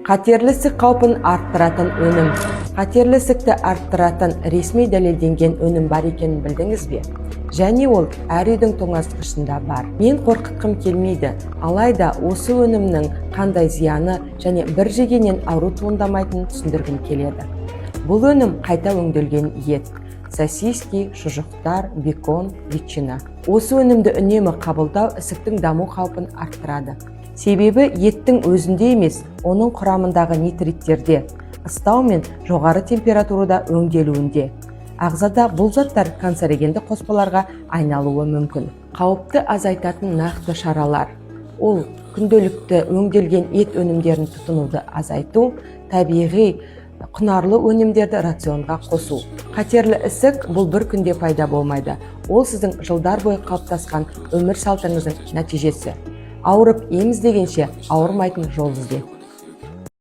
Қатерлі ісік қаупін арттыратын өнім. Қатерлі ісікті арттыратын ресми дәлелденген өнім бар екенін білдіңіз бе? Және ол әр үйдің тоңазытқышында бар. Мен қорқытқым келмейді, алайда осы өнімнің қандай зияны және бір жегеннен ауру туындамайтынын түсіндіргім келеді. Бұл өнім қайта өңделген ет. Сосиски, шұжықтар, бекон, ветчина. Осы өнімді үнемі қабылдау ісіктің даму қаупін арттырады. Себебі еттің өзінде емес, оның құрамындағы нитриттерде, ыстау мен жоғары температурада өңделуінде. Ағзада бұл заттар канцерогенді қоспаларға айналуы мүмкін. Қауіпті азайтатын нақты шаралар. Ол күнделікті өңделген ет өнімдерін тұтынуды азайту, табиғи құнарлы өнімдерді рационға қосу. Қатерлі ісік бұл бір күнде пайда болмайды. Ол сіздің жылдар бойы қалыптасқан өмір салтыңыздың нәтижесі. Ауырып ем іздегенше ауырмайтын жол ізде.